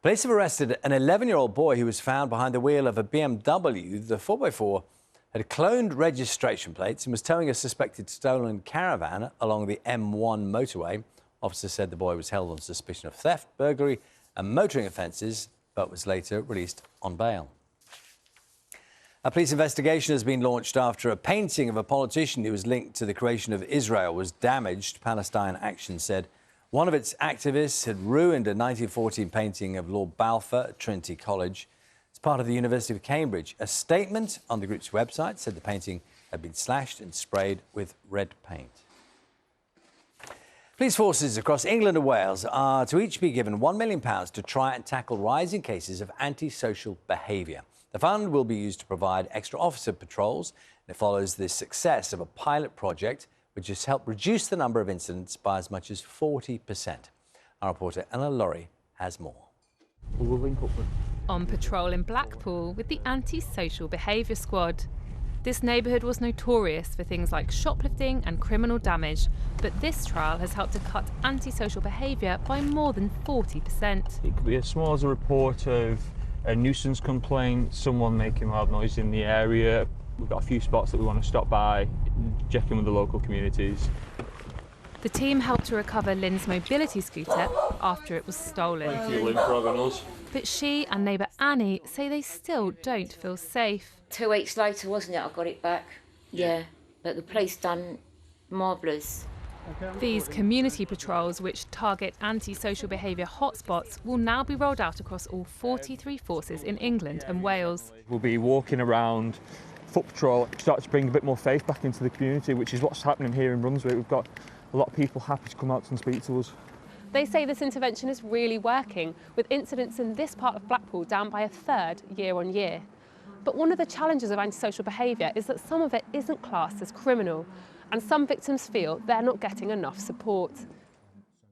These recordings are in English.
Police have arrested an 11-year-old boy who was found behind the wheel of a BMW. The 4x4 had cloned registration plates and was towing a suspected stolen caravan along the M1 motorway. Officers said the boy was held on suspicion of theft, burglary and motoring offences, but was later released on bail. A police investigation has been launched after a painting of a politician who was linked to the creation of Israel was damaged. Palestine Action said one of its activists had ruined a 1914 painting of Lord Balfour at Trinity College. It's part of the University of Cambridge. A statement on the group's website said the painting had been slashed and sprayed with red paint. Police forces across England and Wales are to each be given £1 million to try and tackle rising cases of antisocial behaviour. The fund will be used to provide extra officer patrols, and it follows the success of a pilot project which has helped reduce the number of incidents by as much as 40%. Our reporter Eleanor Laurie has more. On patrol in Blackpool with the Antisocial Behaviour Squad. This neighbourhood was notorious for things like shoplifting and criminal damage, but this trial has helped to cut antisocial behaviour by more than 40%. It could be as small as a report of a nuisance complaint, someone making loud noise in the area. We've got a few spots that we want to stop by, check in with the local communities. The team helped to recover Lynn's mobility scooter after it was stolen. Thank you, Lynn, for having us. But she and neighbour Annie say they still don't feel safe. 2 weeks later, wasn't it, I got it back? Yeah, but the police done marvellous. These community patrols, which target antisocial behaviour hotspots, will now be rolled out across all 43 forces in England and Wales. We'll be walking around, foot patrol, start to bring a bit more faith back into the community, which is what's happening here in Brunswick. We've got a lot of people happy to come out and speak to us. They say this intervention is really working, with incidents in this part of Blackpool down by a third year on year. But one of the challenges of antisocial behaviour is that some of it isn't classed as criminal, and some victims feel they're not getting enough support.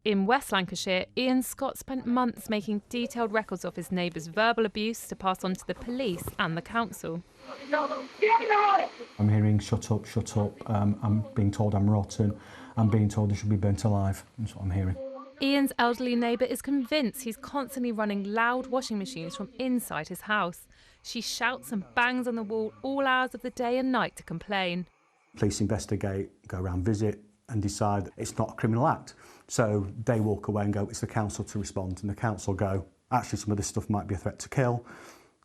In West Lancashire, Ian Scott spent months making detailed records of his neighbour's verbal abuse to pass on to the police and the council. I'm hearing shut up, shut up, I'm being told I'm rotten, I'm being told I should be burnt alive. That's what I'm hearing. Ian's elderly neighbour is convinced he's constantly running loud washing machines from inside his house. She shouts and bangs on the wall all hours of the day and night to complain. Police investigate, go around, visit and decide that it's not a criminal act. So they walk away and go, it's the council to respond, and the council go, actually some of this stuff might be a threat to kill.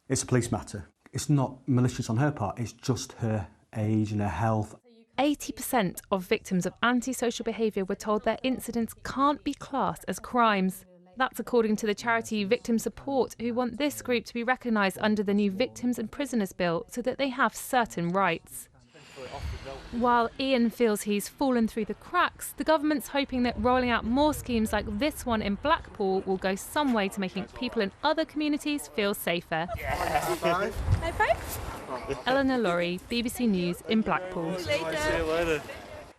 It's a police matter. It's not malicious on her part, it's just her age and her health. 80% of victims of antisocial behaviour were told their incidents can't be classed as crimes. That's according to the charity Victim Support, who want this group to be recognised under the new Victims and Prisoners Bill so that they have certain rights. While Ian feels he's fallen through the cracks, the government's hoping that rolling out more schemes like this one in Blackpool will go some way to making people in other communities feel safer. High five. Eleanor Laurie, BBC News in Blackpool. See you later.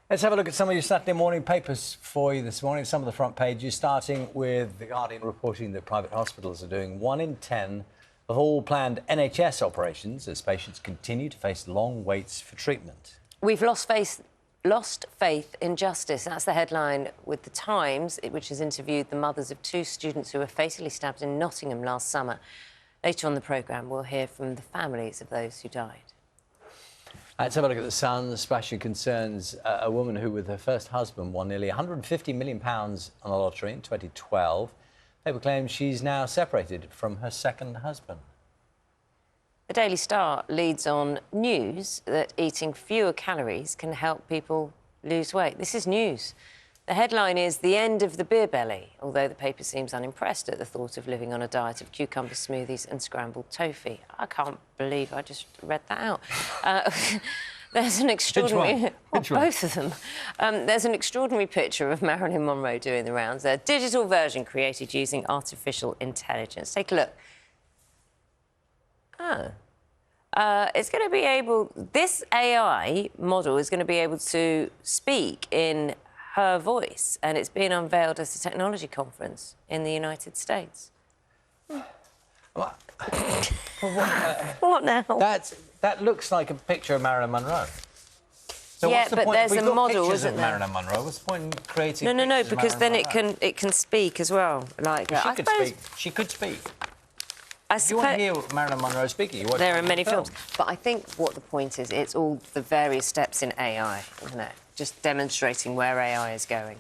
Let's have a look at some of your Saturday morning papers for you this morning. Some of the front pages, starting with The Guardian reporting that private hospitals are doing 1 in 10 of all planned NHS operations as patients continue to face long waits for treatment. We've lost faith in justice. That's the headline with The Times, which has interviewed the mothers of 2 students who were fatally stabbed in Nottingham last summer. Later on the programme, we'll hear from the families of those who died. Let's have a look at The Sun. The splashing concerns a woman who, with her first husband, won nearly £150 million on the lottery in 2012. The paper claims she's now separated from her second husband. The Daily Star leads on news that eating fewer calories can help people lose weight. This is news. The headline is The End of the Beer Belly, although the paper seems unimpressed at the thought of living on a diet of cucumber smoothies and scrambled tofu. I can't believe I just read that out. There's an extraordinary... Which one? Both of them. There's an extraordinary picture of Marilyn Monroe doing the rounds. A digital version created using artificial intelligence. Take a look. It's going to be able... This AI model is going to be able to speak in her voice, and it's being unveiled at a technology conference in the United States. What? What now? That looks like a picture of Marilyn Monroe. So Yeah, what's the but point? there's We've a got model, pictures isn't of there? Marilyn Monroe. What's the point in creating? No, pictures of because then Marilyn Monroe? it can speak as well. Like She I could suppose- speak. She could speak. I If you want to suppose hear Marilyn Monroe speaking, you watch there are one of many the films, but I think what the point is, it's all the various steps in AI, isn't it? Just demonstrating where AI is going.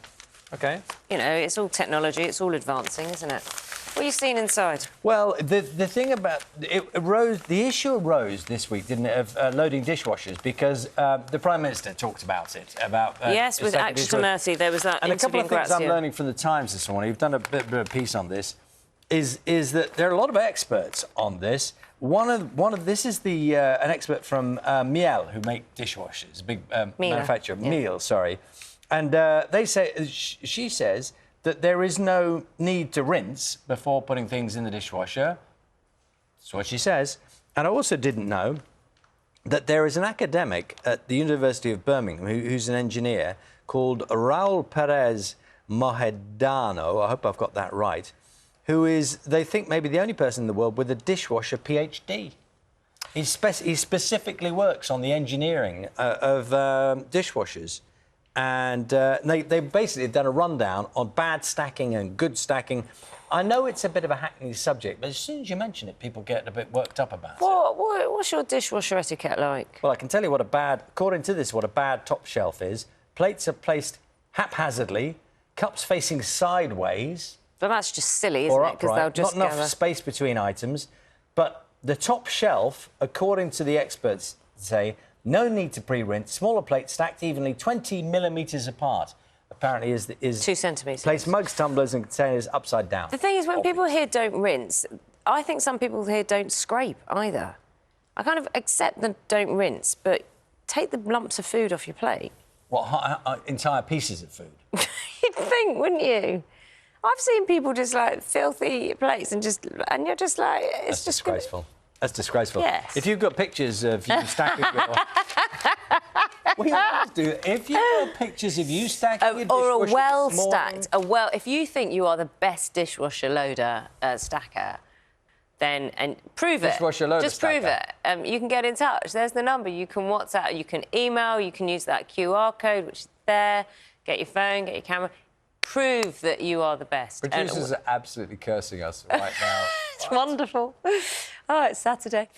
Okay. You know, it's all technology, it's all advancing, isn't it? What have you seen inside? Well, the thing about it arose, the issue arose this week, didn't it, of loading dishwashers because the Prime Minister talked about it. Yes, with second Action to dishwasher. Mercy, there was that And a couple interview of in things I'm Grazia. learning from the Times this morning. You've done a bit of a piece on this. Is that there are a lot of experts on this. One of this is the an expert from Miele who make dishwashers, a big manufacturer. Yeah. Miele, sorry, and they say she says that there is no need to rinse before putting things in the dishwasher. That's what she says. And I also didn't know that there is an academic at the University of Birmingham who's an engineer called Raul Perez Mohedano. I hope I've got that right. Who is, they think, maybe the only person in the world with a dishwasher PhD. He specifically works on the engineering of dishwashers. And they basically done a rundown on bad stacking and good stacking. I know it's a bit of a hackneyed subject, but as soon as you mention it, people get a bit worked up about it. What's your dishwasher etiquette like? Well, I can tell you according to this, what a bad top shelf is. Plates are placed haphazardly, cups facing sideways. But that's just silly, isn't Or it? Because they'll upright, just not enough gather. space between items. But the top shelf, according to the experts, say no need to pre-rinse. Smaller plates stacked evenly 20 millimetres apart. Apparently, is 2 centimetres. Place mugs, tumblers, and containers upside down. The thing is, when people here don't rinse, I think some people here don't scrape either. I kind of accept the don't rinse, but take the lumps of food off your plate. What, entire pieces of food? You'd think, wouldn't you? I've seen people just like filthy plates and you're just like, it's That's just disgraceful. That's disgraceful. Yes. If you've got pictures of you stacking your... Well, you always do. If you've got pictures of you stacking your or a dishwasher this morning- well-stacked, if you think you are the best dishwasher loader stacker, then prove it. Dishwasher loader Just prove stacker. it. You can get in touch. There's the number. You can WhatsApp, you can email, you can use that QR code, which is there. Get your phone, get your camera. Prove that you are the best. Producers are absolutely cursing us right now. It's wonderful. Oh, it's Saturday.